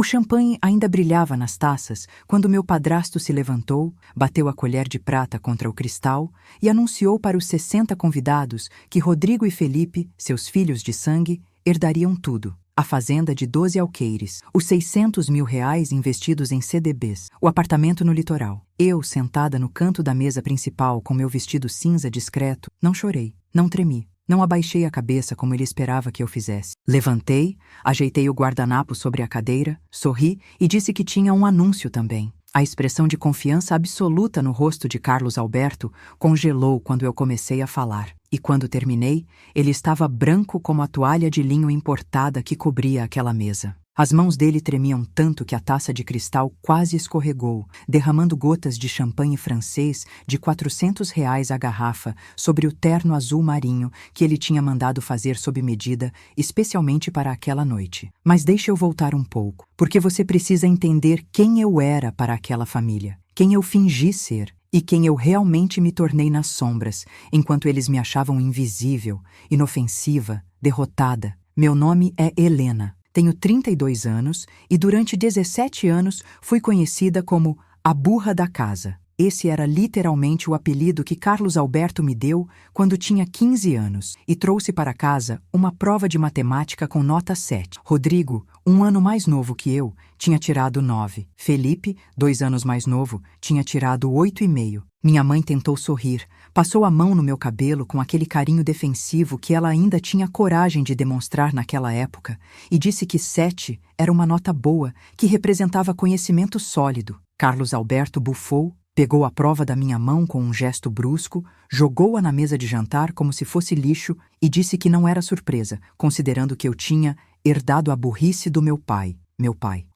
O champanhe ainda brilhava nas taças quando meu padrasto se levantou, bateu a colher de prata contra o cristal e anunciou para os 60 convidados que Rodrigo e Felipe, seus filhos de sangue, herdariam tudo. A fazenda de 12 alqueires, os 600 mil reais investidos em CDBs, o apartamento no litoral. Eu, sentada no canto da mesa principal com meu vestido cinza discreto, não chorei, não tremi. Não abaixei a cabeça como ele esperava que eu fizesse. Levantei, ajeitei o guardanapo sobre a cadeira, sorri e disse que tinha um anúncio também. A expressão de confiança absoluta no rosto de Carlos Alberto congelou quando eu comecei a falar. E quando terminei, ele estava branco como a toalha de linho importada que cobria aquela mesa. As mãos dele tremiam tanto que a taça de cristal quase escorregou, derramando gotas de champanhe francês de 400 reais a garrafa sobre o terno azul marinho que ele tinha mandado fazer sob medida, especialmente para aquela noite. Mas deixe eu voltar um pouco, porque você precisa entender quem eu era para aquela família, quem eu fingi ser e quem eu realmente me tornei nas sombras, enquanto eles me achavam invisível, inofensiva, derrotada. Meu nome é Helena. Tenho 32 anos e durante 17 anos fui conhecida como a burra da casa. Esse era literalmente o apelido que Carlos Alberto me deu quando tinha 15 anos e trouxe para casa uma prova de matemática com nota 7. Rodrigo, um ano mais novo que eu, tinha tirado 9. Felipe, 2 anos mais novo, tinha tirado 8,5. Minha mãe tentou sorrir, passou a mão no meu cabelo com aquele carinho defensivo que ela ainda tinha coragem de demonstrar naquela época e disse que 7 era uma nota boa, que representava conhecimento sólido. Carlos Alberto bufou, pegou a prova da minha mão com um gesto brusco, jogou-a na mesa de jantar como se fosse lixo e disse que não era surpresa, considerando que eu tinha herdado a burrice do meu pai,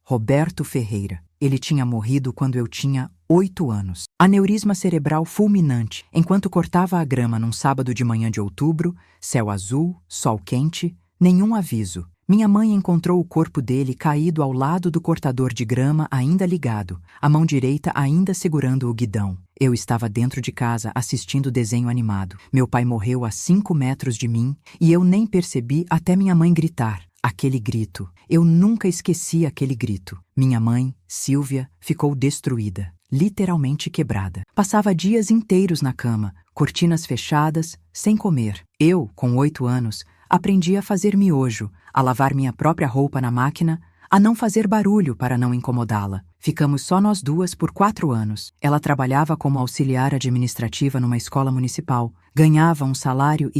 Roberto Ferreira. Ele tinha morrido quando eu tinha 8 anos. Aneurisma cerebral fulminante, enquanto cortava a grama num sábado de manhã de outubro, céu azul, sol quente, nenhum aviso. Minha mãe encontrou o corpo dele caído ao lado do cortador de grama ainda ligado, a mão direita ainda segurando o guidão. Eu estava dentro de casa assistindo desenho animado. Meu pai morreu a 5 metros de mim e eu nem percebi até minha mãe gritar. Aquele grito. Eu nunca esqueci aquele grito. Minha mãe, Silvia, ficou destruída, literalmente quebrada. Passava dias inteiros na cama, cortinas fechadas, sem comer. Eu, com 8 anos, aprendi a fazer miojo, a lavar minha própria roupa na máquina, a não fazer barulho para não incomodá-la. Ficamos só nós duas por 4 anos. Ela trabalhava como auxiliar administrativa numa escola municipal. Ganhava 1,5 salário,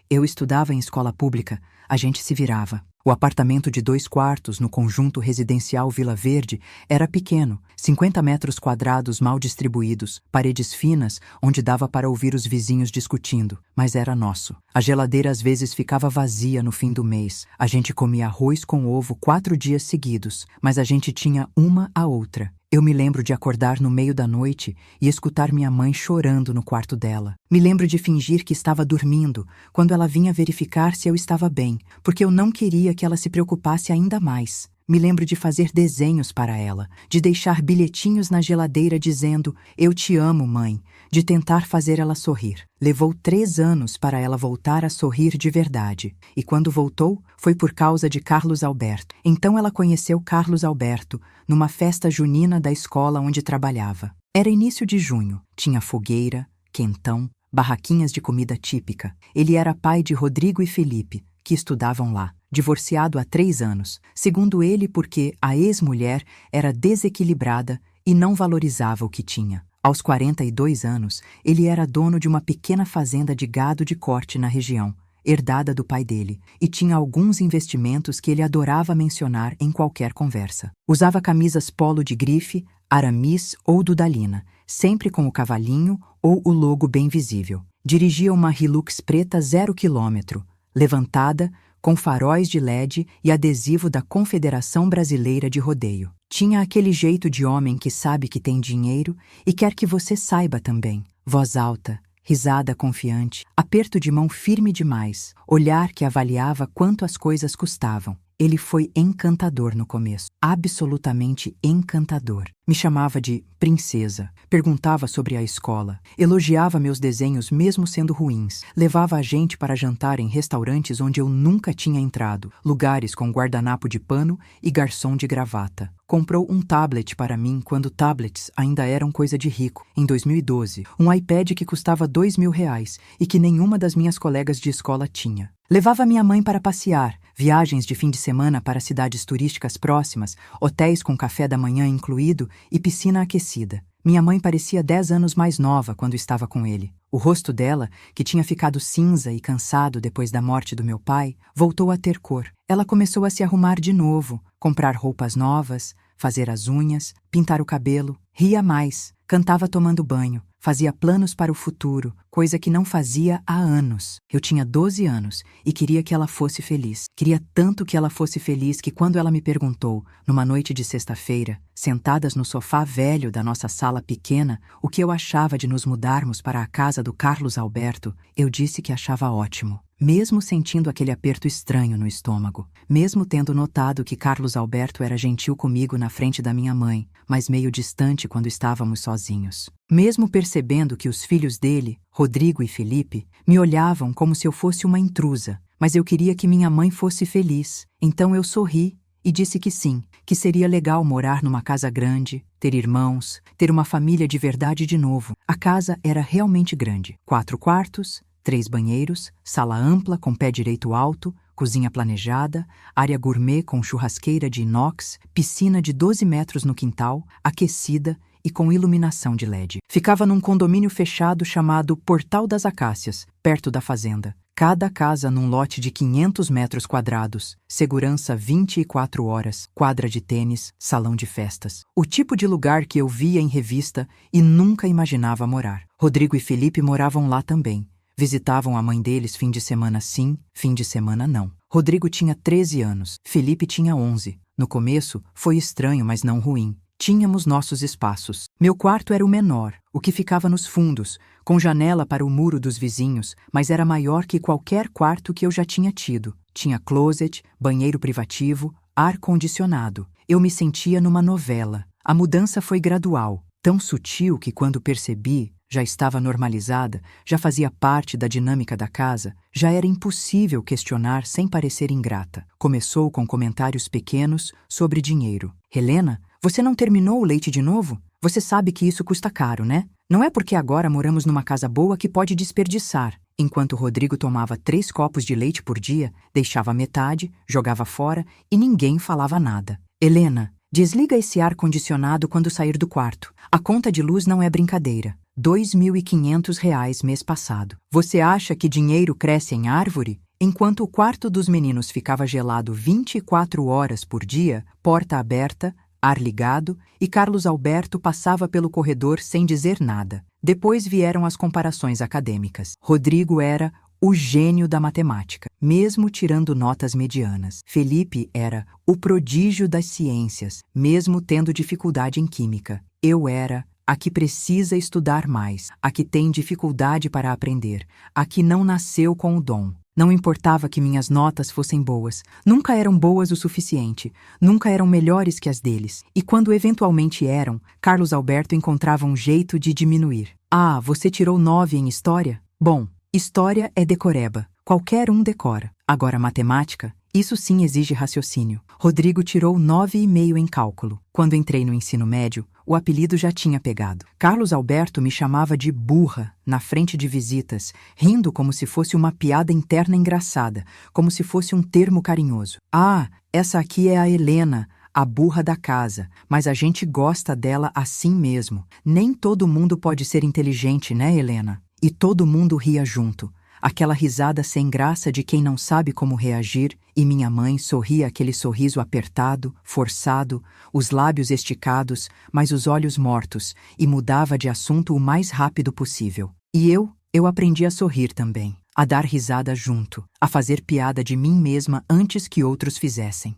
eu estudava em escola pública. A gente se virava. O apartamento de 2 quartos no conjunto residencial Vila Verde era pequeno, 50 metros quadrados mal distribuídos, paredes finas onde dava para ouvir os vizinhos discutindo, mas era nosso. A geladeira às vezes ficava vazia no fim do mês. A gente comia arroz com ovo 4 dias seguidos, mas a gente tinha uma a outra. Eu me lembro de acordar no meio da noite e escutar minha mãe chorando no quarto dela. Me lembro de fingir que estava dormindo quando ela vinha verificar se eu estava bem, porque eu não queria que ela se preocupasse ainda mais. Me lembro de fazer desenhos para ela, de deixar bilhetinhos na geladeira dizendo "Eu te amo, mãe", de tentar fazer ela sorrir. Levou 3 anos para ela voltar a sorrir de verdade, e quando voltou, foi por causa de Carlos Alberto. Então ela conheceu Carlos Alberto numa festa junina da escola onde trabalhava. Era início de junho, tinha fogueira, quentão, barraquinhas de comida típica. Ele era pai de Rodrigo e Felipe, que estudavam lá. Divorciado há 3 anos, segundo ele porque a ex-mulher era desequilibrada e não valorizava o que tinha. Aos 42 anos, ele era dono de uma pequena fazenda de gado de corte na região, herdada do pai dele, e tinha alguns investimentos que ele adorava mencionar em qualquer conversa. Usava camisas polo de grife, Aramis ou Dudalina, sempre com o cavalinho ou o logo bem visível. Dirigia uma Hilux preta 0 km, levantada, com faróis de LED e adesivo da Confederação Brasileira de Rodeio. Tinha aquele jeito de homem que sabe que tem dinheiro e quer que você saiba também. Voz alta, risada confiante, aperto de mão firme demais, olhar que avaliava quanto as coisas custavam. Ele foi encantador no começo, absolutamente encantador. Me chamava de princesa, perguntava sobre a escola, elogiava meus desenhos mesmo sendo ruins, levava a gente para jantar em restaurantes onde eu nunca tinha entrado, lugares com guardanapo de pano e garçom de gravata. Comprou um tablet para mim quando tablets ainda eram coisa de rico, em 2012, um iPad que custava R$ 2.000 e que nenhuma das minhas colegas de escola tinha. Levava minha mãe para passear, viagens de fim de semana para cidades turísticas próximas, hotéis com café da manhã incluído e piscina aquecida. Minha mãe parecia 10 anos mais nova quando estava com ele. O rosto dela, que tinha ficado cinza e cansado depois da morte do meu pai, voltou a ter cor. Ela começou a se arrumar de novo, comprar roupas novas, fazer as unhas, pintar o cabelo, ria mais, cantava tomando banho, fazia planos para o futuro, coisa que não fazia há anos. Eu tinha 12 anos e queria que ela fosse feliz. Queria tanto que ela fosse feliz que quando ela me perguntou, numa noite de sexta-feira, sentadas no sofá velho da nossa sala pequena, o que eu achava de nos mudarmos para a casa do Carlos Alberto, eu disse que achava ótimo. Mesmo sentindo aquele aperto estranho no estômago, mesmo tendo notado que Carlos Alberto era gentil comigo na frente da minha mãe, mas meio distante quando estávamos sozinhos. Mesmo percebendo que os filhos dele, Rodrigo e Felipe, me olhavam como se eu fosse uma intrusa, mas eu queria que minha mãe fosse feliz, então eu sorri e disse que sim, que seria legal morar numa casa grande, ter irmãos, ter uma família de verdade de novo. A casa era realmente grande, 4 quartos, 3 banheiros, sala ampla com pé direito alto, cozinha planejada, área gourmet com churrasqueira de inox, piscina de 12 metros no quintal, aquecida e com iluminação de LED. Ficava num condomínio fechado chamado Portal das Acácias, perto da fazenda. Cada casa num lote de 500 metros quadrados, segurança 24 horas, quadra de tênis, salão de festas. O tipo de lugar que eu via em revista e nunca imaginava morar. Rodrigo e Felipe moravam lá também. Visitavam a mãe deles fim de semana sim, fim de semana não. Rodrigo tinha 13 anos, Felipe tinha 11. No começo, foi estranho, mas não ruim. Tínhamos nossos espaços. Meu quarto era o menor, o que ficava nos fundos, com janela para o muro dos vizinhos, mas era maior que qualquer quarto que eu já tinha tido. Tinha closet, banheiro privativo, ar-condicionado. Eu me sentia numa novela. A mudança foi gradual, tão sutil que quando percebi, já estava normalizada, já fazia parte da dinâmica da casa, já era impossível questionar sem parecer ingrata. Começou com comentários pequenos sobre dinheiro. Helena, você não terminou o leite de novo? Você sabe que isso custa caro, né? Não é porque agora moramos numa casa boa que pode desperdiçar. Enquanto Rodrigo tomava 3 copos de leite por dia, deixava metade, jogava fora e ninguém falava nada. Helena, desliga esse ar-condicionado quando sair do quarto. A conta de luz não é brincadeira. R$ 2.500 mês passado. Você acha que dinheiro cresce em árvore? Enquanto o quarto dos meninos ficava gelado 24 horas por dia, porta aberta, ar ligado, e Carlos Alberto passava pelo corredor sem dizer nada. Depois vieram as comparações acadêmicas. Rodrigo era o gênio da matemática, mesmo tirando notas medianas. Felipe era o prodígio das ciências, mesmo tendo dificuldade em química. Eu era a que precisa estudar mais, a que tem dificuldade para aprender, a que não nasceu com o dom. Não importava que minhas notas fossem boas, nunca eram boas o suficiente, nunca eram melhores que as deles. E quando eventualmente eram, Carlos Alberto encontrava um jeito de diminuir. Ah, você tirou 9 em história? Bom, história é decoreba, qualquer um decora. Agora matemática, isso sim exige raciocínio. Rodrigo tirou 9,5 em cálculo. Quando entrei no ensino médio, o apelido já tinha pegado. Carlos Alberto me chamava de burra na frente de visitas, rindo como se fosse uma piada interna engraçada, como se fosse um termo carinhoso. Ah, essa aqui é a Helena, a burra da casa, mas a gente gosta dela assim mesmo. Nem todo mundo pode ser inteligente, né, Helena? E todo mundo ria junto. Aquela risada sem graça de quem não sabe como reagir, e minha mãe sorria aquele sorriso apertado, forçado, os lábios esticados, mas os olhos mortos, e mudava de assunto o mais rápido possível. E eu aprendi a sorrir também, a dar risada junto, a fazer piada de mim mesma antes que outros fizessem.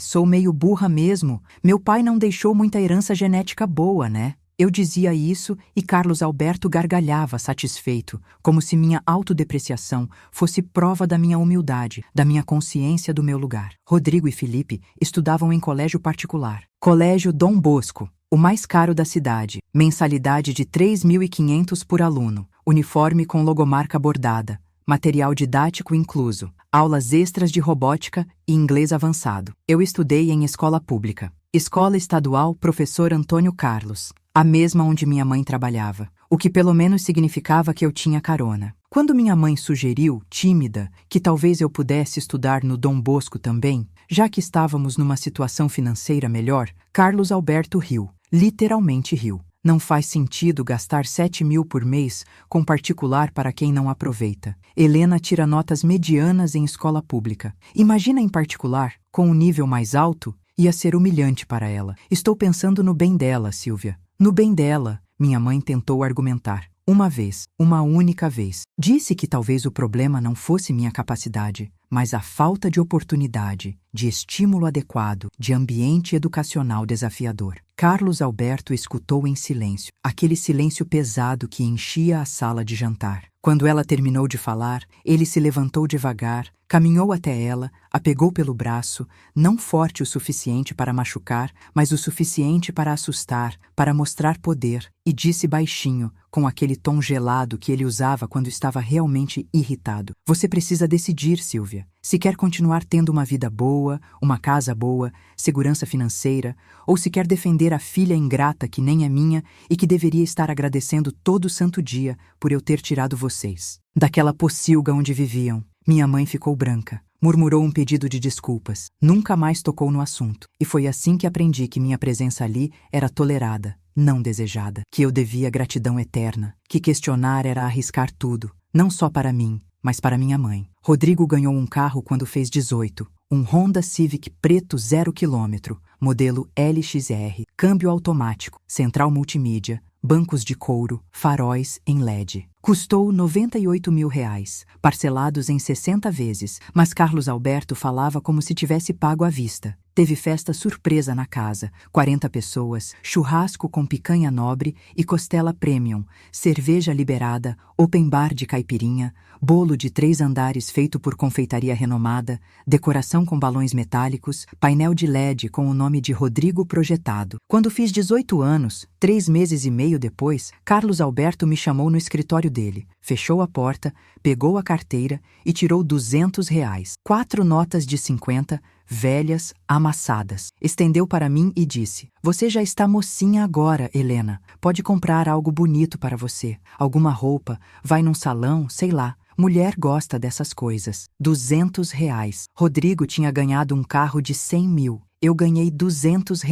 Sou meio burra mesmo. Meu pai não deixou muita herança genética boa, né? Eu dizia isso e Carlos Alberto gargalhava satisfeito, como se minha autodepreciação fosse prova da minha humildade, da minha consciência do meu lugar. Rodrigo e Felipe estudavam em colégio particular. Colégio Dom Bosco, o mais caro da cidade. Mensalidade de 3.500 por aluno. Uniforme com logomarca bordada. Material didático incluso. Aulas extras de robótica e inglês avançado. Eu estudei em escola pública. Escola Estadual Professor Antônio Carlos. A mesma onde minha mãe trabalhava, o que pelo menos significava que eu tinha carona. Quando minha mãe sugeriu, tímida, que talvez eu pudesse estudar no Dom Bosco também, já que estávamos numa situação financeira melhor, Carlos Alberto riu, literalmente riu. Não faz sentido gastar 7.000 por mês com particular para quem não aproveita. Helena tira notas medianas em escola pública. Imagina em particular, com um nível mais alto, ia ser humilhante para ela. Estou pensando no bem dela, Silvia. No bem dela, minha mãe tentou argumentar. Uma vez, uma única vez. Disse que talvez o problema não fosse minha capacidade, mas a falta de oportunidade, de estímulo adequado, de ambiente educacional desafiador. Carlos Alberto escutou em silêncio, aquele silêncio pesado que enchia a sala de jantar. Quando ela terminou de falar, ele se levantou devagar, caminhou até ela, a pegou pelo braço, não forte o suficiente para machucar, mas o suficiente para assustar, para mostrar poder, e disse baixinho, com aquele tom gelado que ele usava quando estava realmente irritado: "Você precisa decidir, Silvia. Se quer continuar tendo uma vida boa, uma casa boa, segurança financeira, ou se quer defender a filha ingrata que nem é minha e que deveria estar agradecendo todo santo dia por eu ter tirado vocês daquela pocilga onde viviam." Minha mãe ficou branca, murmurou um pedido de desculpas, nunca mais tocou no assunto, e foi assim que aprendi que minha presença ali era tolerada, não desejada, que eu devia gratidão eterna, que questionar era arriscar tudo, não só para mim, mas para minha mãe. Rodrigo ganhou um carro quando fez 18, um Honda Civic preto 0 km, modelo LXR, câmbio automático, central multimídia, bancos de couro, faróis em LED. Custou R$ 98.000, parcelados em 60 vezes, mas Carlos Alberto falava como se tivesse pago à vista. Teve festa surpresa na casa, 40 pessoas, churrasco com picanha nobre e costela premium, cerveja liberada, open bar de caipirinha, bolo de 3 andares feito por confeitaria renomada, decoração com balões metálicos, painel de LED com o nome de Rodrigo projetado. Quando fiz 18 anos, 3 meses e meio depois, Carlos Alberto me chamou no escritório dele, fechou a porta, pegou a carteira e tirou R$ 200, 4 notas de 50, velhas, amassadas. Estendeu para mim e disse: "Você já está mocinha agora, Helena. Pode comprar algo bonito para você. Alguma roupa, vai num salão, sei lá. Mulher gosta dessas coisas." R$ 200. Rodrigo tinha ganhado um carro de 100.000. Eu ganhei R$ 200.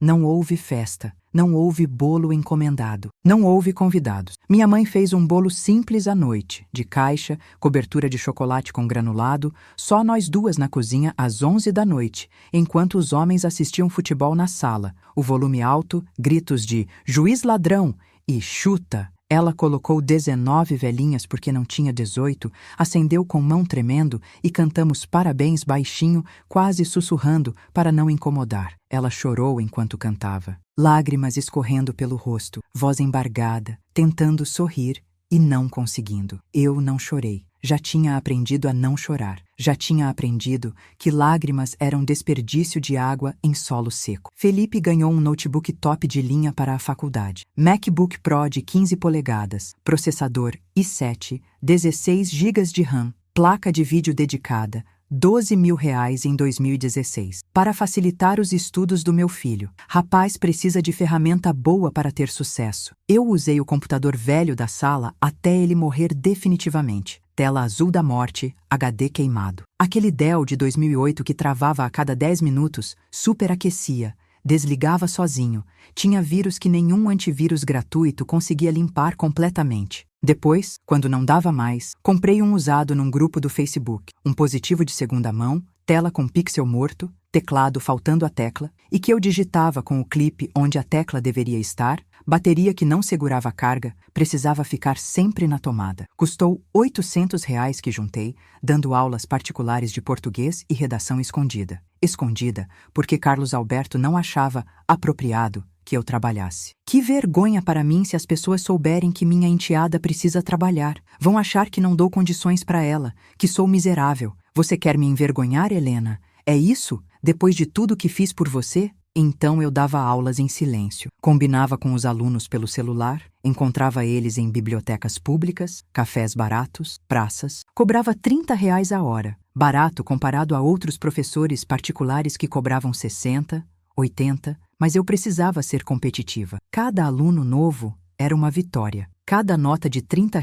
Não houve festa. Não houve bolo encomendado. Não houve convidados. Minha mãe fez um bolo simples à noite, de caixa, cobertura de chocolate com granulado, só nós duas na cozinha às 11 da noite, enquanto os homens assistiam futebol na sala. O volume alto, gritos de "Juiz ladrão" e "Chuta". Ela colocou 19 velhinhas porque não tinha 18, acendeu com mão tremendo e cantamos parabéns baixinho, quase sussurrando para não incomodar. Ela chorou enquanto cantava, lágrimas escorrendo pelo rosto, voz embargada, tentando sorrir e não conseguindo. Eu não chorei. Já tinha aprendido a não chorar. Já tinha aprendido que lágrimas eram desperdício de água em solo seco. Felipe ganhou um notebook top de linha para a faculdade. MacBook Pro de 15 polegadas, processador i7, 16 GB de RAM, placa de vídeo dedicada, R$ 12.000 em 2016. Para facilitar os estudos do meu filho. Rapaz precisa de ferramenta boa para ter sucesso. Eu usei o computador velho da sala até ele morrer definitivamente. Tela azul da morte, HD queimado. Aquele Dell de 2008 que travava a cada 10 minutos, superaquecia, desligava sozinho, tinha vírus que nenhum antivírus gratuito conseguia limpar completamente. Depois, quando não dava mais, comprei um usado num grupo do Facebook, um positivo de segunda mão, tela com pixel morto, teclado faltando a tecla, e que eu digitava com o clipe onde a tecla deveria estar, bateria que não segurava a carga, precisava ficar sempre na tomada. Custou R$ 800 que juntei, dando aulas particulares de português e redação escondida. Escondida porque Carlos Alberto não achava apropriado que eu trabalhasse. Que vergonha para mim se as pessoas souberem que minha enteada precisa trabalhar. Vão achar que não dou condições para ela, que sou miserável. Você quer me envergonhar, Helena? É isso? Depois de tudo que fiz por você? Então eu dava aulas em silêncio. Combinava com os alunos pelo celular, encontrava eles em bibliotecas públicas, cafés baratos, praças. Cobrava R$ 30 a hora. Barato comparado a outros professores particulares que cobravam 60, 80, mas eu precisava ser competitiva. Cada aluno novo era uma vitória. Cada nota de R$ 30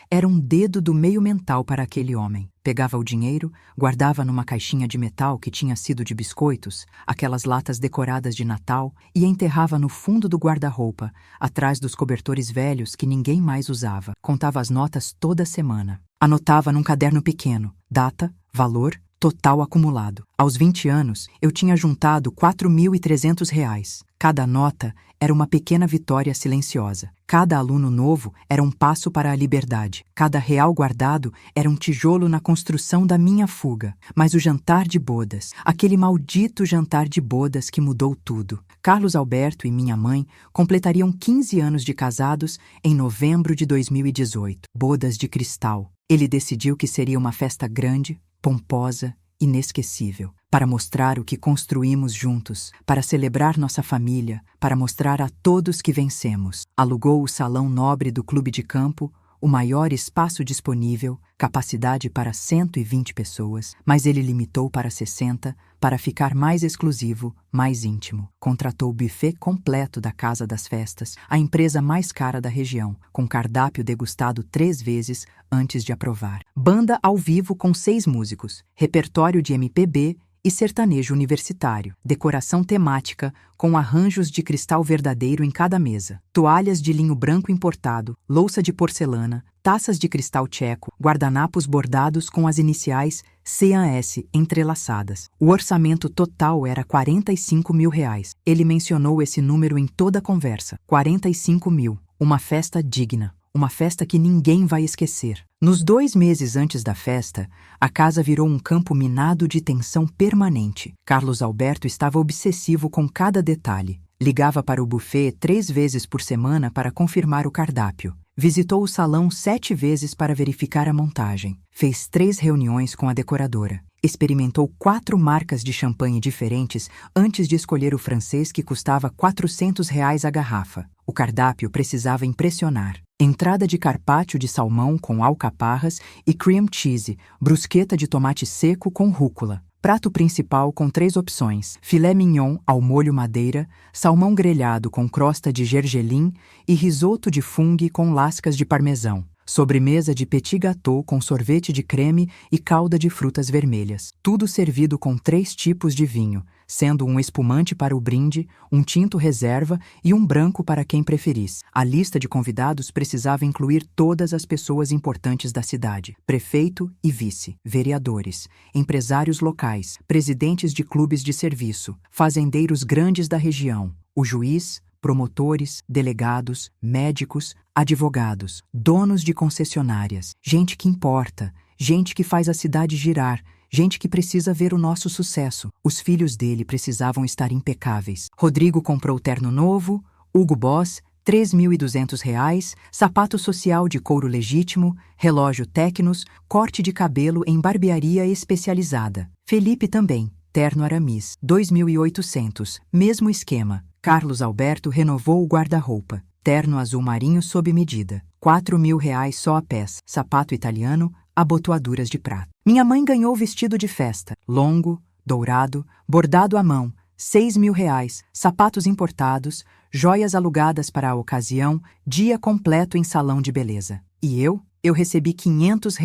era um dedo do meio mental para aquele homem. Pegava o dinheiro, guardava numa caixinha de metal que tinha sido de biscoitos, aquelas latas decoradas de Natal, e enterrava no fundo do guarda-roupa, atrás dos cobertores velhos que ninguém mais usava. Contava as notas toda semana. Anotava num caderno pequeno, data, valor, total acumulado. Aos 20 anos, eu tinha juntado R$ 4.300. Cada nota era uma pequena vitória silenciosa. Cada aluno novo era um passo para a liberdade. Cada real guardado era um tijolo na construção da minha fuga. Mas o jantar de bodas, aquele maldito jantar de bodas que mudou tudo. Carlos Alberto e minha mãe completariam 15 anos de casados em novembro de 2018. Bodas de cristal. Ele decidiu que seria uma festa grande, pomposa, inesquecível, para mostrar o que construímos juntos, para celebrar nossa família, para mostrar a todos que vencemos. Alugou o salão nobre do clube de campo, o maior espaço disponível, capacidade para 120 pessoas, mas ele limitou para 60, para ficar mais exclusivo, mais íntimo. Contratou o buffet completo da Casa das Festas, a empresa mais cara da região, com cardápio degustado 3 vezes antes de aprovar. Banda ao vivo com 6 músicos, repertório de MPB e sertanejo universitário, decoração temática com arranjos de cristal verdadeiro em cada mesa, toalhas de linho branco importado, louça de porcelana, taças de cristal tcheco, guardanapos bordados com as iniciais CAS entrelaçadas. O orçamento total era R$ 45 mil. Ele mencionou esse número em toda a conversa. 45 mil. Uma festa digna. Uma festa que ninguém vai esquecer. Nos 2 meses antes da festa, a casa virou um campo minado de tensão permanente. Carlos Alberto estava obsessivo com cada detalhe. Ligava para o buffet 3 vezes por semana para confirmar o cardápio. Visitou o salão 7 vezes para verificar a montagem. Fez 3 reuniões com a decoradora. Experimentou 4 marcas de champanhe diferentes antes de escolher o francês que custava R$ 400 a garrafa. O cardápio precisava impressionar. Entrada de carpaccio de salmão com alcaparras e cream cheese, brusqueta de tomate seco com rúcula. Prato principal com 3 opções: filé mignon ao molho madeira, salmão grelhado com crosta de gergelim e risoto de fungo com lascas de parmesão. Sobremesa de petit gâteau com sorvete de creme e calda de frutas vermelhas. Tudo servido com 3 tipos de vinho, sendo um espumante para o brinde, um tinto reserva e um branco para quem preferisse. A lista de convidados precisava incluir todas as pessoas importantes da cidade: prefeito e vice, vereadores, empresários locais, presidentes de clubes de serviço, fazendeiros grandes da região, o juiz, promotores, delegados, médicos, advogados, donos de concessionárias, gente que importa, gente que faz a cidade girar, gente que precisa ver o nosso sucesso. Os filhos dele precisavam estar impecáveis. Rodrigo comprou terno novo, Hugo Boss, R$ 3.200, sapato social de couro legítimo, relógio Tecnos, corte de cabelo em barbearia especializada. Felipe também, terno Aramis, R$ 2.800, mesmo esquema. Carlos Alberto renovou o guarda-roupa. Terno azul marinho sob medida. R$ 4.000 só a peça. Sapato italiano, abotoaduras de prata. Minha mãe ganhou vestido de festa. Longo, dourado, bordado à mão. R$ 6.000. Sapatos importados, joias alugadas para a ocasião, dia completo em salão de beleza. E eu recebi R$ 500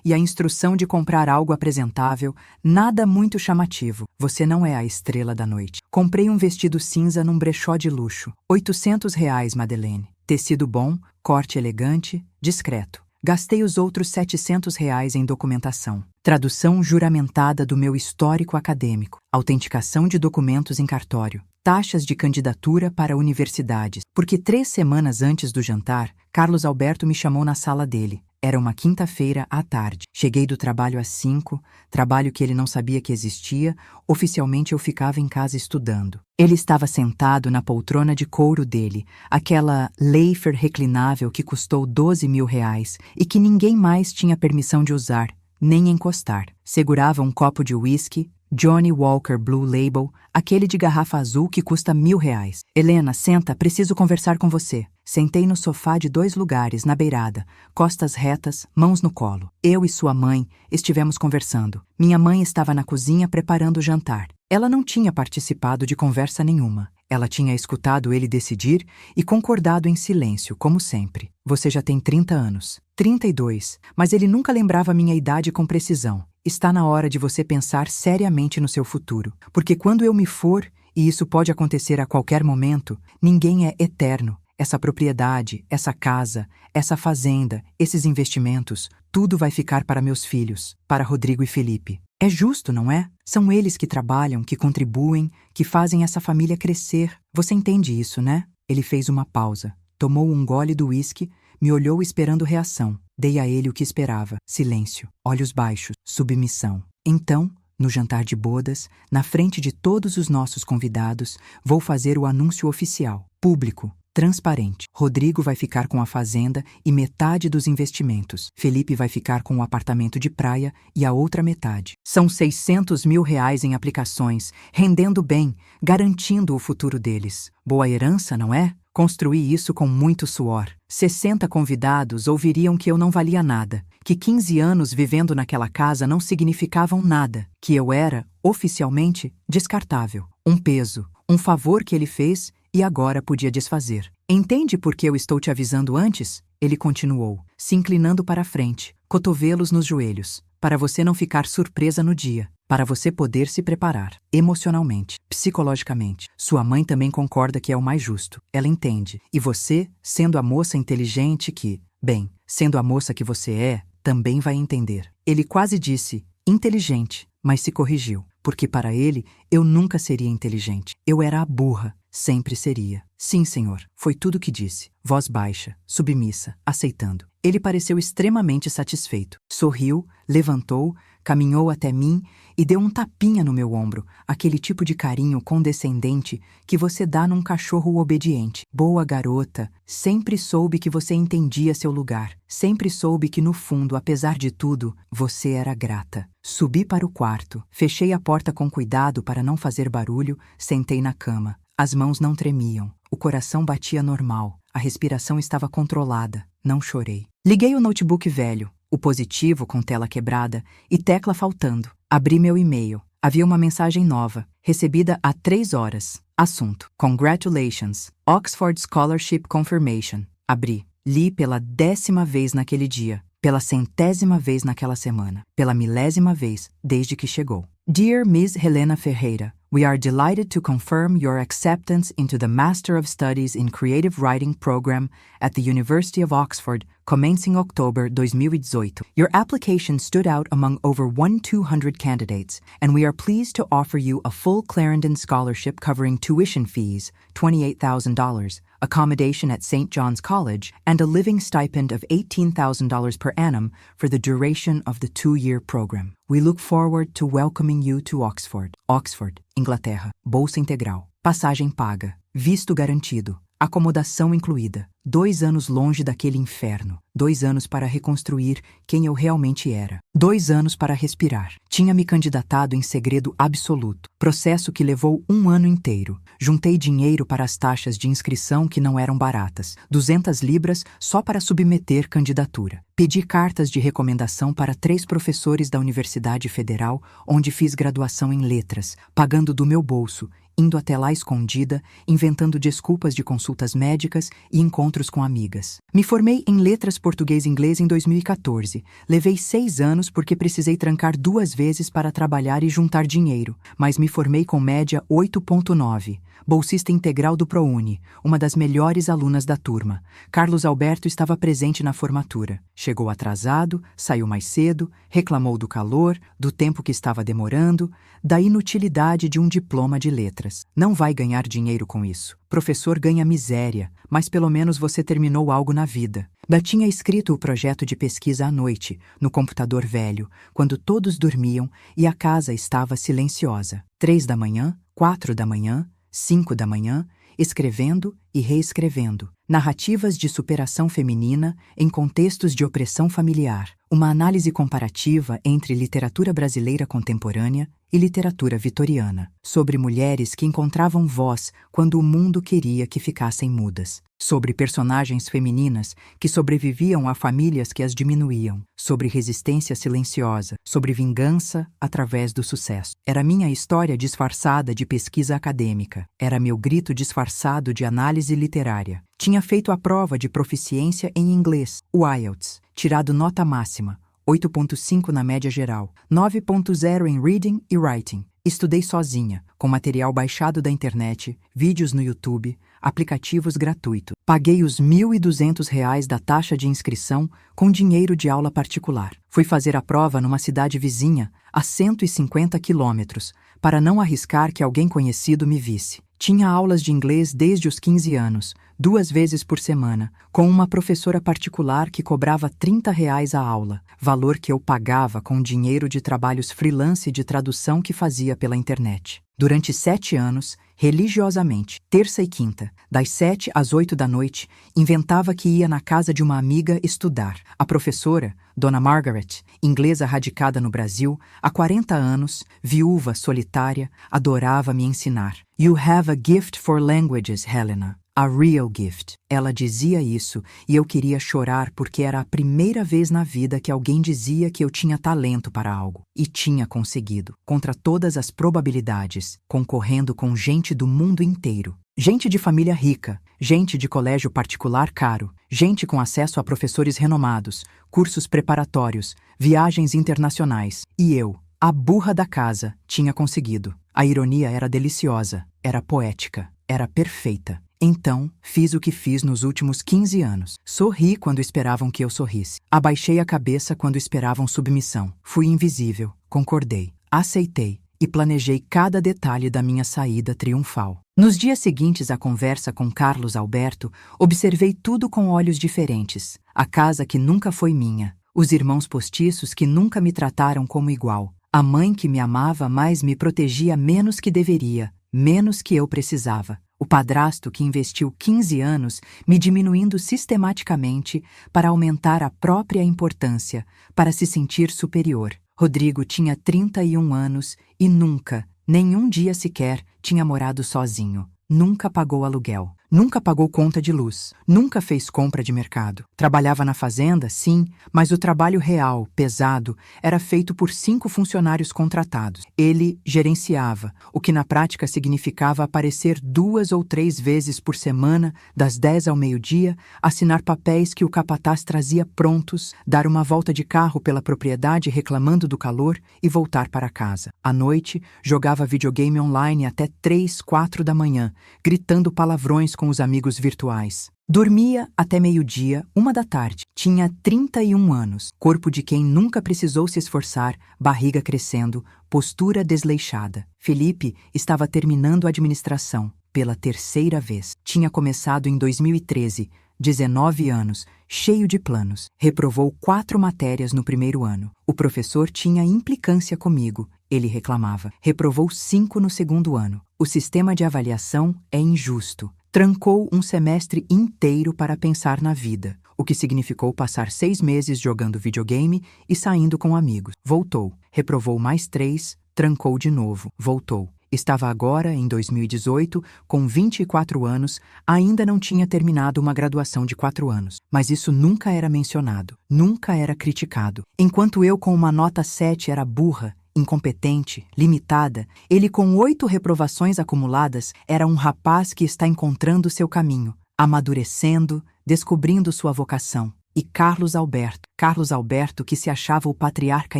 e a instrução de comprar algo apresentável, nada muito chamativo. Você não é a estrela da noite. Comprei um vestido cinza num brechó de luxo. R$ 800, Madeleine. Tecido bom, corte elegante, discreto. Gastei os outros R$ 700 em documentação. Tradução juramentada do meu histórico acadêmico. Autenticação de documentos em cartório. Taxas de candidatura para universidades. Porque 3 semanas antes do jantar, Carlos Alberto me chamou na sala dele. Era uma quinta-feira à tarde. Cheguei do trabalho às 5, trabalho que ele não sabia que existia. Oficialmente eu ficava em casa estudando. Ele estava sentado na poltrona de couro dele, aquela Leifer reclinável que custou 12 mil reais e que ninguém mais tinha permissão de usar, nem encostar. Segurava um copo de uísque, Johnny Walker Blue Label, aquele de garrafa azul que custa 1.000 reais. Helena, senta, preciso conversar com você. Sentei no sofá de 2 lugares, na beirada, costas retas, mãos no colo. Eu e sua mãe estivemos conversando. Minha mãe estava na cozinha preparando o jantar. Ela não tinha participado de conversa nenhuma. Ela tinha escutado ele decidir e concordado em silêncio, como sempre. Você já tem 30 anos. 32, mas ele nunca lembrava minha idade com precisão. Está na hora de você pensar seriamente no seu futuro, porque quando eu me for, e isso pode acontecer a qualquer momento, ninguém é eterno. Essa propriedade, essa casa, essa fazenda, esses investimentos, tudo vai ficar para meus filhos, para Rodrigo e Felipe. É justo, não é? São eles que trabalham, que contribuem, que fazem essa família crescer. Você entende isso, né? Ele fez uma pausa, tomou um gole do uísque, me olhou esperando reação. Dei a ele o que esperava. Silêncio, olhos baixos, submissão. Então, no jantar de bodas, na frente de todos os nossos convidados, vou fazer o anúncio oficial, público, transparente. Rodrigo vai ficar com a fazenda e metade dos investimentos. Felipe vai ficar com o apartamento de praia e a outra metade. São 600 mil reais em aplicações, rendendo bem, garantindo o futuro deles. Boa herança, não é? Construí isso com muito suor. 60 convidados ouviriam que eu não valia nada, que 15 anos vivendo naquela casa não significavam nada, que eu era, oficialmente, descartável. Um peso, um favor que ele fez e agora podia desfazer. Entende por que eu estou te avisando antes? Ele continuou, se inclinando para a frente, cotovelos nos joelhos, para você não ficar surpresa no dia, para você poder se preparar, emocionalmente, psicologicamente. Sua mãe também concorda que é o mais justo. Ela entende. E você, sendo a moça inteligente que, bem, sendo a moça que você é, também vai entender. Ele quase disse, inteligente, mas se corrigiu, porque para ele, eu nunca seria inteligente. Eu era a burra. Sempre seria. Sim, senhor, foi tudo que disse. Voz baixa, submissa, aceitando. Ele pareceu extremamente satisfeito. Sorriu, levantou, caminhou até mim e deu um tapinha no meu ombro, aquele tipo de carinho condescendente que você dá num cachorro obediente. Boa garota, sempre soube que você entendia seu lugar. Sempre soube que no fundo, apesar de tudo, você era grata. Subi para o quarto, fechei a porta com cuidado para não fazer barulho, sentei na cama. As mãos não tremiam, o coração batia normal, a respiração estava controlada, não chorei. Liguei o notebook velho, o positivo com tela quebrada e tecla faltando. Abri meu e-mail. Havia uma mensagem nova, recebida há 3 horas. Assunto: Congratulations, Oxford Scholarship Confirmation. Abri. Li pela 10ª vez naquele dia, pela 100ª vez naquela semana, pela 1000ª vez desde que chegou. Dear Ms. Helena Ferreira, we are delighted to confirm your acceptance into the Master of Studies in Creative Writing program at the University of Oxford, commencing October 2018. Your application stood out among over 1,200 candidates, and we are pleased to offer you a full Clarendon scholarship covering tuition fees, $28,000, accommodation at St. John's College, and a living stipend of $18,000 per annum for the duration of the 2-year program. We look forward to welcoming you to Oxford. Oxford, Inglaterra. Bolsa integral. Passagem paga. Visto garantido. Acomodação incluída. 2 anos longe daquele inferno. 2 anos para reconstruir quem eu realmente era. 2 anos para respirar. Tinha me candidatado em segredo absoluto. Processo que levou 1 ano inteiro. Juntei dinheiro para as taxas de inscrição que não eram baratas. 200 libras só para submeter candidatura. Pedi cartas de recomendação para 3 professores da Universidade Federal, onde fiz graduação em letras, pagando do meu bolso, indo até lá escondida, inventando desculpas de consultas médicas e encontros com amigas. Me formei em letras português e inglês em 2014. Levei 6 anos porque precisei trancar 2 vezes para trabalhar e juntar dinheiro, mas me formei com média 8,9. Bolsista integral do ProUni, uma das melhores alunas da turma. Carlos Alberto estava presente na formatura. Chegou atrasado, saiu mais cedo, reclamou do calor, do tempo que estava demorando, da inutilidade de um diploma de letras. letras. Não vai ganhar dinheiro com isso. Professor ganha miséria, mas pelo menos você terminou algo na vida. Ela tinha escrito o projeto de pesquisa à noite, no computador velho, quando todos dormiam e a casa estava silenciosa. 3 da manhã, 4 da manhã, 5 da manhã, escrevendo e reescrevendo. Narrativas de superação feminina em contextos de opressão familiar. Uma análise comparativa entre literatura brasileira contemporânea e literatura vitoriana. Sobre mulheres que encontravam voz quando o mundo queria que ficassem mudas. Sobre personagens femininas que sobreviviam a famílias que as diminuíam. Sobre resistência silenciosa. Sobre vingança através do sucesso. Era minha história disfarçada de pesquisa acadêmica. Era meu grito disfarçado de análise literária. Tinha feito a prova de proficiência em inglês, o IELTS, tirado nota máxima, 8.5 na média geral, 9.0 em reading e writing. Estudei sozinha, com material baixado da internet, vídeos no YouTube, aplicativos gratuitos. Paguei os R$ 1.200 da taxa de inscrição com dinheiro de aula particular. Fui fazer a prova numa cidade vizinha, a 150 quilômetros, para não arriscar que alguém conhecido me visse. Tinha aulas de inglês desde os 15 anos, 2 vezes por semana, com uma professora particular que cobrava R$ 30 a aula, valor que eu pagava com dinheiro de trabalhos freelance de tradução que fazia pela internet. Durante 7 anos, religiosamente, terça e quinta, das 7 às 8 da noite, inventava que ia na casa de uma amiga estudar. A professora, Dona Margaret, inglesa radicada no Brasil, há 40 anos, viúva solitária, adorava me ensinar. You have a gift for languages, Helena. A real gift. Ela dizia isso e eu queria chorar porque era a primeira vez na vida que alguém dizia que eu tinha talento para algo. E tinha conseguido, contra todas as probabilidades, concorrendo com gente do mundo inteiro. Gente de família rica, gente de colégio particular caro, gente com acesso a professores renomados, cursos preparatórios, viagens internacionais. E eu, a burra da casa, tinha conseguido. A ironia era deliciosa, era poética, era perfeita. Então, fiz o que fiz nos últimos 15 anos. Sorri quando esperavam que eu sorrisse. Abaixei a cabeça quando esperavam submissão. Fui invisível, concordei, aceitei e planejei cada detalhe da minha saída triunfal. Nos dias seguintes à conversa com Carlos Alberto, observei tudo com olhos diferentes. A casa que nunca foi minha, os irmãos postiços que nunca me trataram como igual, a mãe que me amava mas me protegia menos que deveria, menos que eu precisava. O padrasto que investiu 15 anos me diminuindo sistematicamente para aumentar a própria importância, para se sentir superior. Rodrigo tinha 31 anos e nunca, nenhum dia sequer, tinha morado sozinho. Nunca pagou aluguel. Nunca pagou conta de luz. Nunca fez compra de mercado. Trabalhava na fazenda, sim, mas o trabalho real, pesado, era feito por 5 funcionários contratados. Ele gerenciava, o que na prática significava aparecer 2 ou 3 vezes por semana, das 10 ao meio-dia, assinar papéis que o capataz trazia prontos, dar uma volta de carro pela propriedade reclamando do calor e voltar para casa. À noite, jogava videogame online até 3, 4 da manhã, gritando palavrões com os amigos virtuais. Dormia até meio-dia, 1 da tarde. Tinha 31 anos, corpo de quem nunca precisou se esforçar, barriga crescendo, postura desleixada. Felipe estava terminando a administração, pela 3ª vez. Tinha começado em 2013, 19 anos, cheio de planos. Reprovou 4 matérias no primeiro ano. O professor tinha implicância comigo, ele reclamava. Reprovou 5 no segundo ano. O sistema de avaliação é injusto. Trancou um semestre inteiro para pensar na vida, o que significou passar 6 meses jogando videogame e saindo com amigos. Voltou, reprovou mais 3, trancou de novo, voltou. Estava agora, em 2018, com 24 anos, ainda não tinha terminado uma graduação de 4 anos. Mas isso nunca era mencionado, nunca era criticado. Enquanto eu com uma nota 7 era burra, incompetente, limitada, ele com 8 reprovações acumuladas era um rapaz que está encontrando seu caminho, amadurecendo, descobrindo sua vocação. E Carlos Alberto que se achava o patriarca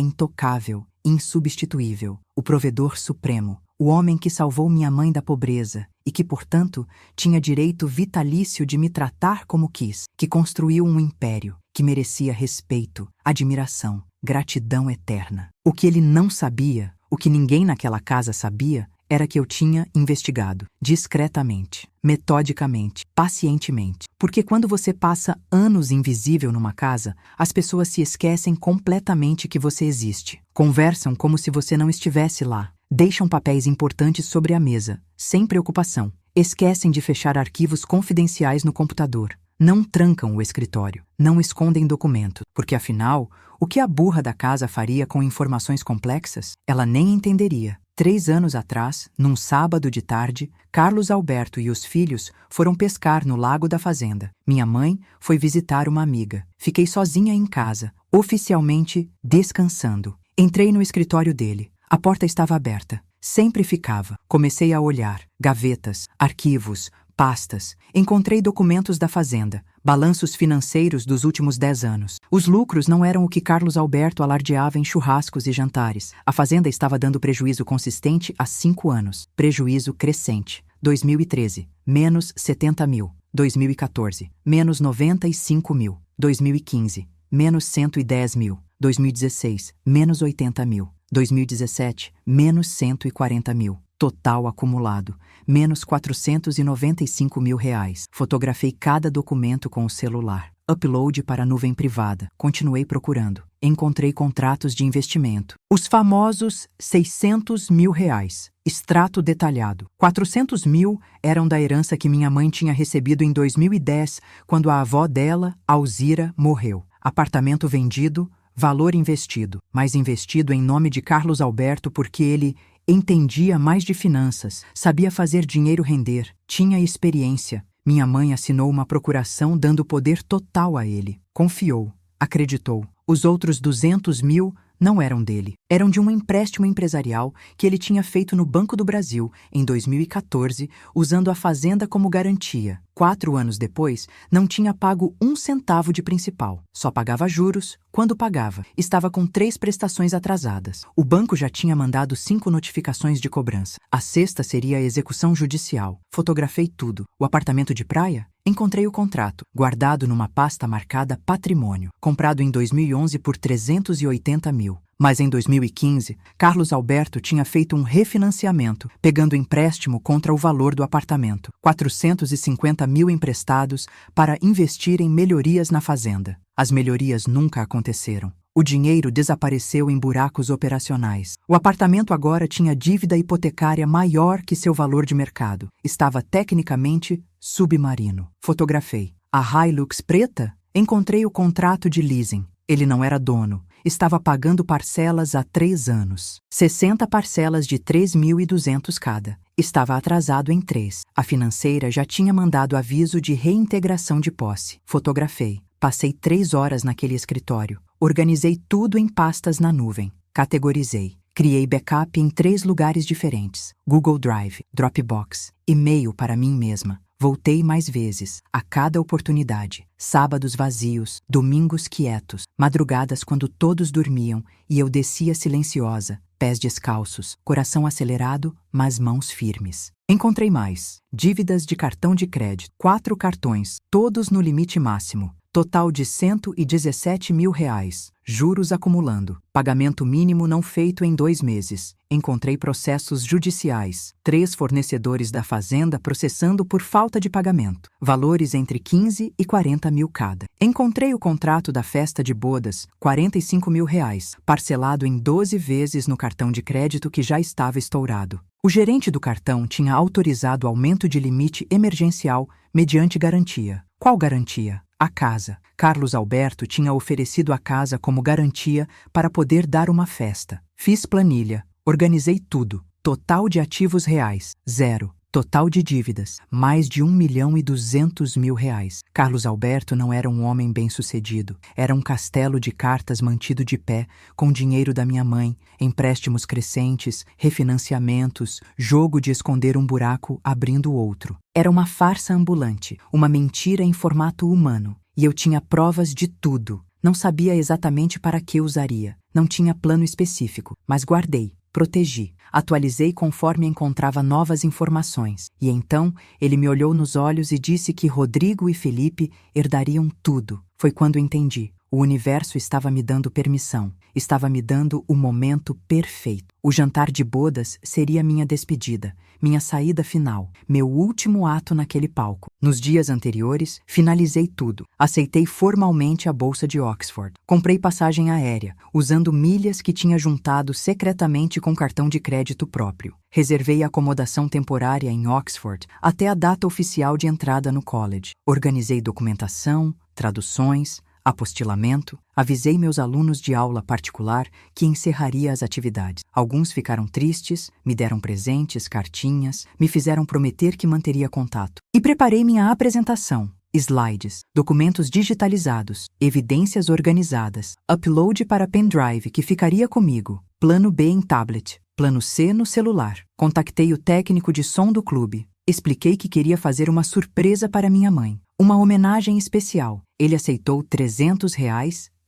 intocável, insubstituível, o provedor supremo, o homem que salvou minha mãe da pobreza e que, portanto, tinha direito vitalício de me tratar como quis, que construiu um império, que merecia respeito, admiração, gratidão eterna. O que ele não sabia, o que ninguém naquela casa sabia, era que eu tinha investigado, discretamente, metodicamente, pacientemente. Porque quando você passa anos invisível numa casa, as pessoas se esquecem completamente que você existe. Conversam como se você não estivesse lá. Deixam papéis importantes sobre a mesa, sem preocupação. Esquecem de fechar arquivos confidenciais no computador. Não trancam o escritório. Não escondem documentos. Porque, afinal, o que a burra da casa faria com informações complexas? Ela nem entenderia. 3 anos atrás, num sábado de tarde, Carlos Alberto e os filhos foram pescar no lago da fazenda. Minha mãe foi visitar uma amiga. Fiquei sozinha em casa, oficialmente descansando. Entrei no escritório dele. A porta estava aberta. Sempre ficava. Comecei a olhar. Gavetas, arquivos, pastas. Encontrei documentos da fazenda, balanços financeiros dos últimos 10 anos. Os lucros não eram o que Carlos Alberto alardeava em churrascos e jantares. A fazenda estava dando prejuízo consistente há 5 anos. Prejuízo crescente. 2013, menos 70 mil. 2014, menos 95 mil. 2015, menos 110 mil. 2016, menos 80 mil. 2017, menos 140 mil. Total acumulado, menos 495 mil reais. Fotografei cada documento com o celular. Upload para a nuvem privada. Continuei procurando. Encontrei contratos de investimento. Os famosos 600 mil reais. Extrato detalhado. 400 mil eram da herança que minha mãe tinha recebido em 2010, quando a avó dela, Alzira, morreu. Apartamento vendido, valor investido. Mas investido em nome de Carlos Alberto porque ele entendia mais de finanças, sabia fazer dinheiro render, tinha experiência. Minha mãe assinou uma procuração dando poder total a ele. Confiou, acreditou. Os outros 200 mil não eram dele. Eram de um empréstimo empresarial que ele tinha feito no Banco do Brasil em 2014, usando a fazenda como garantia. 4 anos depois, não tinha pago 1 centavo de principal. Só pagava juros quando pagava. Estava com 3 prestações atrasadas. O banco já tinha mandado 5 notificações de cobrança. A sexta seria a execução judicial. Fotografei tudo. O apartamento de praia? Encontrei o contrato, guardado numa pasta marcada Patrimônio, comprado em 2011 por 380 mil. Mas em 2015, Carlos Alberto tinha feito um refinanciamento, pegando empréstimo contra o valor do apartamento, 450 mil emprestados para investir em melhorias na fazenda. As melhorias nunca aconteceram. O dinheiro desapareceu em buracos operacionais. O apartamento agora tinha dívida hipotecária maior que seu valor de mercado. Estava tecnicamente submarino. Fotografei. A Hilux preta? Encontrei o contrato de leasing. Ele não era dono. Estava pagando parcelas há 3 anos. 60 parcelas de 3.200 cada. Estava atrasado em 3. A financeira já tinha mandado aviso de reintegração de posse. Fotografei. Passei 3 horas naquele escritório. Organizei tudo em pastas na nuvem. Categorizei. Criei backup em 3 lugares diferentes. Google Drive, Dropbox, e-mail para mim mesma. Voltei mais vezes, a cada oportunidade. Sábados vazios, domingos quietos, madrugadas quando todos dormiam e eu descia silenciosa, pés descalços, coração acelerado, mas mãos firmes. Encontrei mais. Dívidas de cartão de crédito. 4 cartões, todos no limite máximo. Total de 117 mil reais. Juros acumulando. Pagamento mínimo não feito em 2 meses. Encontrei processos judiciais. 3 fornecedores da fazenda processando por falta de pagamento. Valores entre 15 e 40 mil cada. Encontrei o contrato da festa de bodas, 45 mil reais, parcelado em 12 vezes no cartão de crédito que já estava estourado. O gerente do cartão tinha autorizado aumento de limite emergencial mediante garantia. Qual garantia? A casa. Carlos Alberto tinha oferecido a casa como garantia para poder dar uma festa. Fiz planilha, organizei tudo. Total de ativos reais, 0. Total de dívidas, mais de 1.200.000 reais. Carlos Alberto não era um homem bem-sucedido. Era um castelo de cartas mantido de pé, com dinheiro da minha mãe, empréstimos crescentes, refinanciamentos, jogo de esconder um buraco abrindo outro. Era uma farsa ambulante, uma mentira em formato humano. E eu tinha provas de tudo. Não sabia exatamente para que usaria. Não tinha plano específico, mas guardei. Protegi, atualizei conforme encontrava novas informações. E então, ele me olhou nos olhos e disse que Rodrigo e Felipe herdariam tudo. Foi quando entendi. O universo estava me dando permissão, estava me dando o momento perfeito. O jantar de bodas seria minha despedida, minha saída final, meu último ato naquele palco. Nos dias anteriores, finalizei tudo. Aceitei formalmente a bolsa de Oxford. Comprei passagem aérea, usando milhas que tinha juntado secretamente com cartão de crédito próprio. Reservei acomodação temporária em Oxford até a data oficial de entrada no college. Organizei documentação, traduções, apostilamento, avisei meus alunos de aula particular que encerraria as atividades. Alguns ficaram tristes, me deram presentes, cartinhas, me fizeram prometer que manteria contato. E preparei minha apresentação. Slides, documentos digitalizados, evidências organizadas, upload para pendrive que ficaria comigo, plano B em tablet, plano C no celular. Contactei o técnico de som do clube. Expliquei que queria fazer uma surpresa para minha mãe, uma homenagem especial. Ele aceitou R$ 300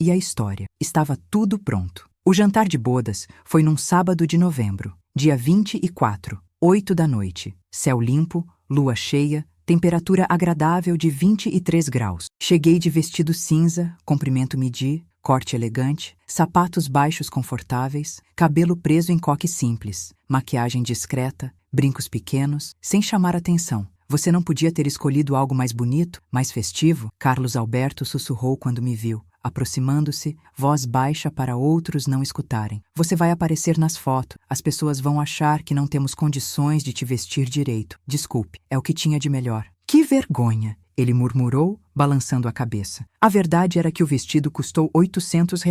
e a história. Estava tudo pronto. O jantar de bodas foi num sábado de novembro, dia 24, 8 da noite. Céu limpo, lua cheia, temperatura agradável de 23 graus. Cheguei de vestido cinza, comprimento midi, corte elegante, sapatos baixos confortáveis, cabelo preso em coque simples, maquiagem discreta, brincos pequenos, sem chamar atenção. Você não podia ter escolhido algo mais bonito, mais festivo? Carlos Alberto sussurrou quando me viu, aproximando-se, voz baixa para outros não escutarem. Você vai aparecer nas fotos. As pessoas vão achar que não temos condições de te vestir direito. Desculpe, é o que tinha de melhor. Que vergonha! Ele murmurou, balançando a cabeça. A verdade era que o vestido custou R$ 800.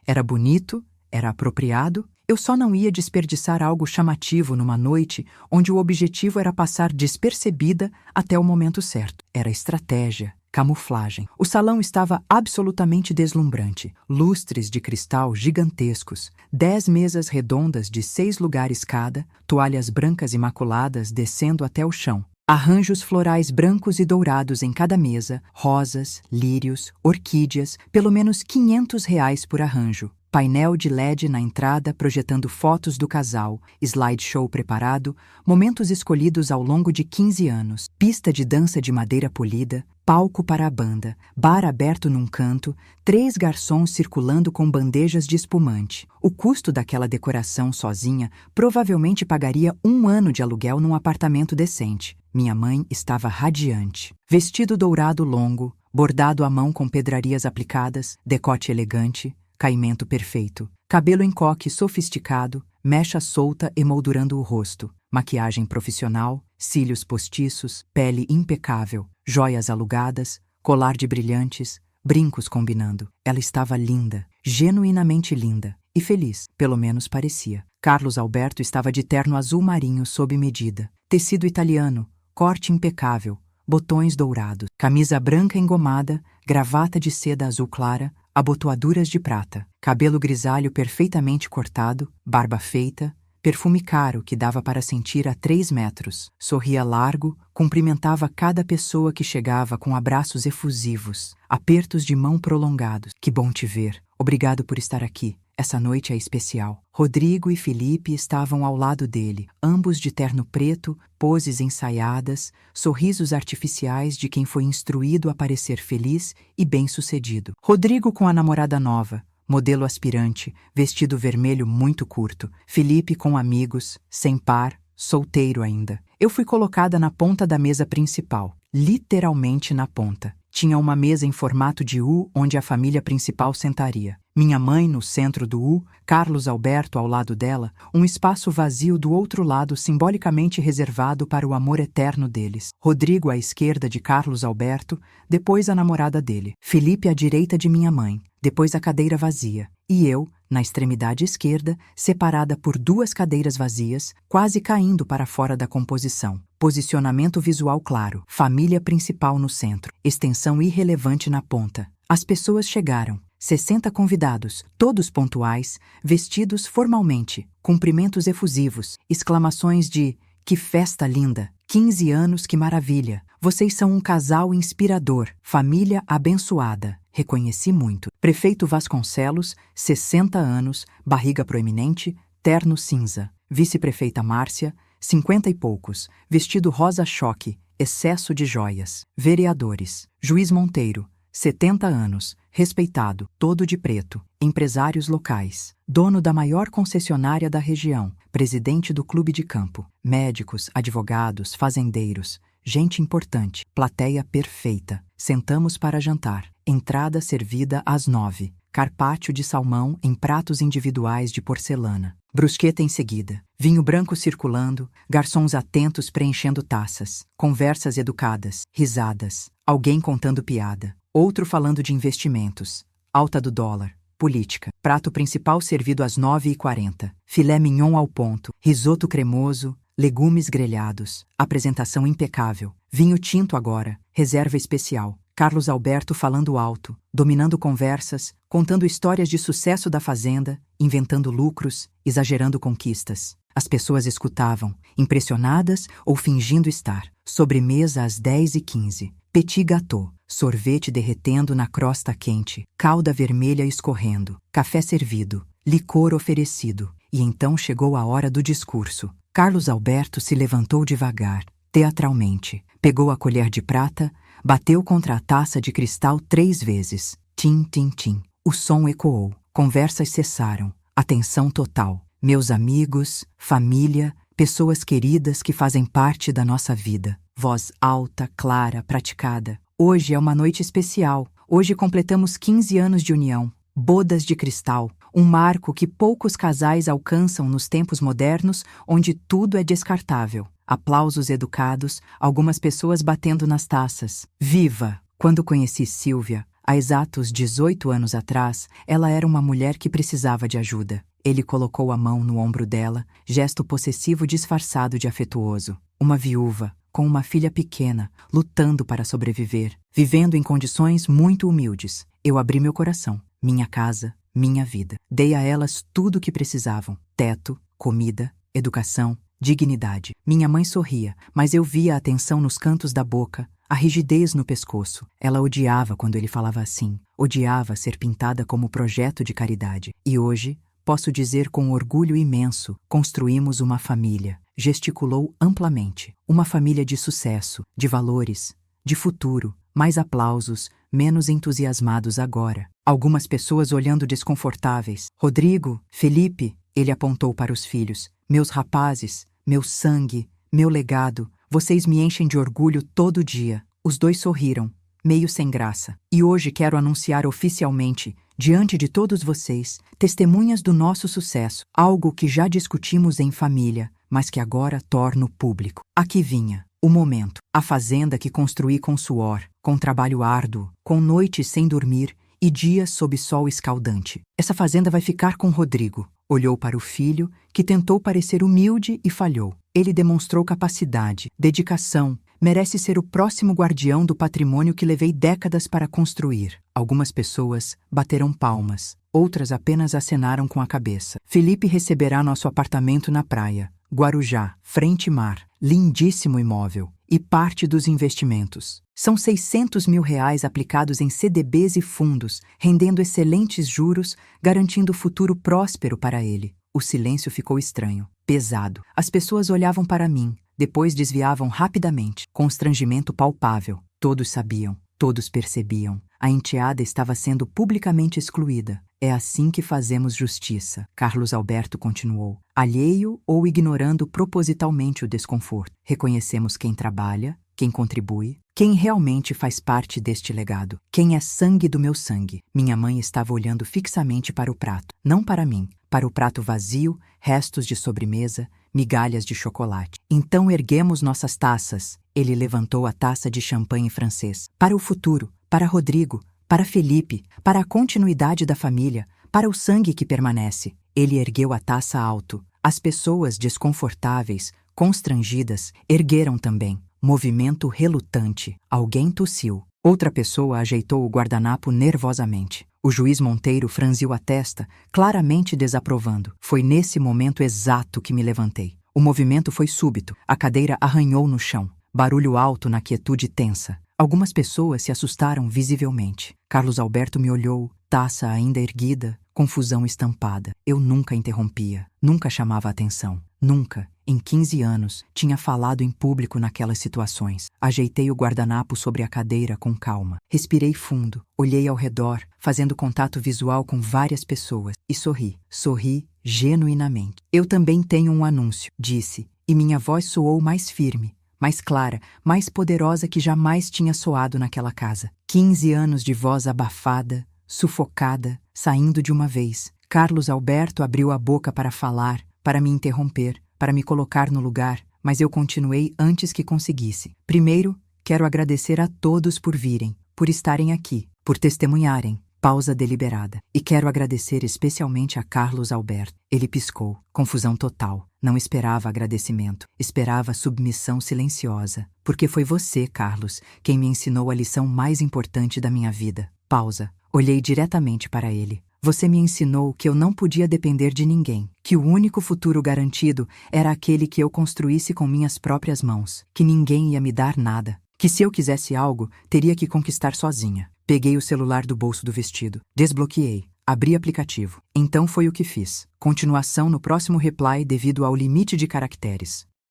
Era bonito, era apropriado. Eu só não ia desperdiçar algo chamativo numa noite onde o objetivo era passar despercebida até o momento certo. Era estratégia, camuflagem. O salão estava absolutamente deslumbrante. Lustres de cristal gigantescos, 10 mesas redondas de 6 lugares cada, toalhas brancas imaculadas descendo até o chão. Arranjos florais brancos e dourados em cada mesa, rosas, lírios, orquídeas, pelo menos R$ 500 por arranjo. Painel de LED na entrada projetando fotos do casal, slideshow preparado, momentos escolhidos ao longo de 15 anos, pista de dança de madeira polida, palco para a banda, bar aberto num canto, 3 garçons circulando com bandejas de espumante. O custo daquela decoração sozinha provavelmente pagaria 1 ano de aluguel num apartamento decente. Minha mãe estava radiante. Vestido dourado longo, bordado à mão com pedrarias aplicadas, decote elegante, caimento perfeito, cabelo em coque sofisticado, mecha solta emoldurando o rosto, maquiagem profissional, cílios postiços, pele impecável, joias alugadas, colar de brilhantes, brincos combinando. Ela estava linda, genuinamente linda, e feliz, pelo menos parecia. Carlos Alberto estava de terno azul marinho sob medida, tecido italiano, corte impecável, botões dourados, camisa branca engomada, gravata de seda azul clara, abotoaduras de prata, cabelo grisalho perfeitamente cortado, barba feita, perfume caro que dava para sentir a 3 metros. Sorria largo, cumprimentava cada pessoa que chegava com abraços efusivos, apertos de mão prolongados. Que bom te ver. Obrigado por estar aqui. Essa noite é especial. Rodrigo e Felipe estavam ao lado dele, ambos de terno preto, poses ensaiadas, sorrisos artificiais de quem foi instruído a parecer feliz e bem-sucedido. Rodrigo com a namorada nova, modelo aspirante, vestido vermelho muito curto. Felipe com amigos, sem par, solteiro ainda. Eu fui colocada na ponta da mesa principal, literalmente na ponta. Tinha uma mesa em formato de U onde a família principal sentaria. Minha mãe no centro do U, Carlos Alberto ao lado dela, um espaço vazio do outro lado simbolicamente reservado para o amor eterno deles. Rodrigo à esquerda de Carlos Alberto, depois a namorada dele. Felipe à direita de minha mãe, depois a cadeira vazia. E eu, na extremidade esquerda, separada por 2 cadeiras vazias, quase caindo para fora da composição. Posicionamento visual claro, família principal no centro, extensão irrelevante na ponta. As pessoas chegaram. 60 convidados, todos pontuais, vestidos formalmente, cumprimentos efusivos, exclamações de "Que festa linda! 15 anos, que maravilha! Vocês são um casal inspirador, família abençoada." Reconheci muito. Prefeito Vasconcelos, 60 anos, barriga proeminente, terno cinza. Vice-prefeita Márcia, 50 e poucos, vestido rosa choque, excesso de joias. Vereadores. Juiz Monteiro, 70 anos, respeitado, todo de preto, empresários locais, dono da maior concessionária da região, presidente do clube de campo, médicos, advogados, fazendeiros, gente importante, plateia perfeita. Sentamos para jantar, entrada servida às 9, carpaccio de salmão em pratos individuais de porcelana, brusqueta em seguida, vinho branco circulando, garçons atentos preenchendo taças, conversas educadas, risadas, alguém contando piada, outro falando de investimentos, alta do dólar, política, prato principal servido às 9h40, filé mignon ao ponto, risoto cremoso, legumes grelhados, apresentação impecável, vinho tinto agora, reserva especial, Carlos Alberto falando alto, dominando conversas, contando histórias de sucesso da fazenda, inventando lucros, exagerando conquistas. As pessoas escutavam, impressionadas ou fingindo estar. Sobremesa às 10h15, petit gâteau, sorvete derretendo na crosta quente, calda vermelha escorrendo, café servido, licor oferecido. E então chegou a hora do discurso. Carlos Alberto se levantou devagar, teatralmente, pegou a colher de prata, bateu contra a taça de cristal 3 vezes. Tim, tim, tim. O som ecoou. Conversas cessaram. Atenção total. Meus amigos, família, pessoas queridas que fazem parte da nossa vida. Voz alta, clara, praticada. Hoje é uma noite especial. Hoje completamos 15 anos de união. Bodas de cristal. Um marco que poucos casais alcançam nos tempos modernos, onde tudo é descartável. Aplausos educados, algumas pessoas batendo nas taças. Viva! Quando conheci Silvia, há exatos 18 anos atrás, ela era uma mulher que precisava de ajuda. Ele colocou a mão no ombro dela, gesto possessivo disfarçado de afetuoso. Uma viúva, com uma filha pequena, lutando para sobreviver, vivendo em condições muito humildes. Eu abri meu coração, minha casa, minha vida. Dei a elas tudo o que precisavam: teto, comida, educação, dignidade. Minha mãe sorria, mas eu via a tensão nos cantos da boca, a rigidez no pescoço. Ela odiava quando ele falava assim. Odiava ser pintada como projeto de caridade. E hoje, posso dizer com orgulho imenso, construímos uma família. Gesticulou amplamente. Uma família de sucesso, de valores, de futuro. Mais aplausos, menos entusiasmados agora. Algumas pessoas olhando desconfortáveis. Rodrigo, Felipe, ele apontou para os filhos. Meus rapazes, meu sangue, meu legado, vocês me enchem de orgulho todo dia. Os dois sorriram, meio sem graça. E hoje quero anunciar oficialmente, diante de todos vocês, testemunhas do nosso sucesso, algo que já discutimos em família, mas que agora torno público. Aqui vinha o momento, a fazenda que construí com suor, com trabalho árduo, com noites sem dormir e dias sob sol escaldante. Essa fazenda vai ficar com Rodrigo. Olhou para o filho, que tentou parecer humilde e falhou. Ele demonstrou capacidade, dedicação, merece ser o próximo guardião do patrimônio que levei décadas para construir. Algumas pessoas bateram palmas, outras apenas acenaram com a cabeça. Felipe receberá nosso apartamento na praia, Guarujá, frente mar, lindíssimo imóvel, e parte dos investimentos. São 600 mil reais aplicados em CDBs e fundos, rendendo excelentes juros, garantindo futuro próspero para ele. O silêncio ficou estranho, pesado. As pessoas olhavam para mim, depois desviavam rapidamente. Constrangimento palpável. Todos sabiam, todos percebiam. A enteada estava sendo publicamente excluída. É assim que fazemos justiça, Carlos Alberto continuou, alheio ou ignorando propositalmente o desconforto. Reconhecemos quem trabalha, quem contribui, quem realmente faz parte deste legado, quem é sangue do meu sangue. Minha mãe estava olhando fixamente para o prato, não para mim, para o prato vazio, restos de sobremesa, migalhas de chocolate. Então erguemos nossas taças. Ele levantou a taça de champanhe francês. Para o futuro, para Rodrigo, para Felipe, para a continuidade da família, para o sangue que permanece. Ele ergueu a taça alto. As pessoas desconfortáveis, constrangidas, ergueram também. Movimento relutante. Alguém tossiu. Outra pessoa ajeitou o guardanapo nervosamente. O juiz Monteiro franziu a testa, claramente desaprovando. Foi nesse momento exato que me levantei. O movimento foi súbito. A cadeira arranhou no chão. Barulho alto na quietude tensa. Algumas pessoas se assustaram visivelmente. Carlos Alberto me olhou, taça ainda erguida, confusão estampada. Eu nunca interrompia, nunca chamava a atenção. Nunca, em 15 anos, tinha falado em público naquelas situações. Ajeitei o guardanapo sobre a cadeira com calma. Respirei fundo, olhei ao redor, fazendo contato visual com várias pessoas, e sorri. Sorri genuinamente. Eu também tenho um anúncio, disse, e minha voz soou mais firme, mais clara, mais poderosa que jamais tinha soado naquela casa. 15 anos de voz abafada, sufocada, saindo de uma vez. Carlos Alberto abriu a boca para falar, para me interromper, para me colocar no lugar, mas eu continuei antes que conseguisse. Primeiro, quero agradecer a todos por virem, por estarem aqui, por testemunharem. Pausa deliberada. E quero agradecer especialmente a Carlos Alberto. Ele piscou. Confusão total. Não esperava agradecimento. Esperava submissão silenciosa. Porque foi você, Carlos, quem me ensinou a lição mais importante da minha vida. Pausa. Olhei diretamente para ele. Você me ensinou que eu não podia depender de ninguém, que o único futuro garantido era aquele que eu construísse com minhas próprias mãos, que ninguém ia me dar nada, que se eu quisesse algo, teria que conquistar sozinha. Peguei o celular do bolso do vestido, desbloqueei, abri aplicativo. Então foi o que fiz. Continuação no próximo reply devido ao limite de caracteres.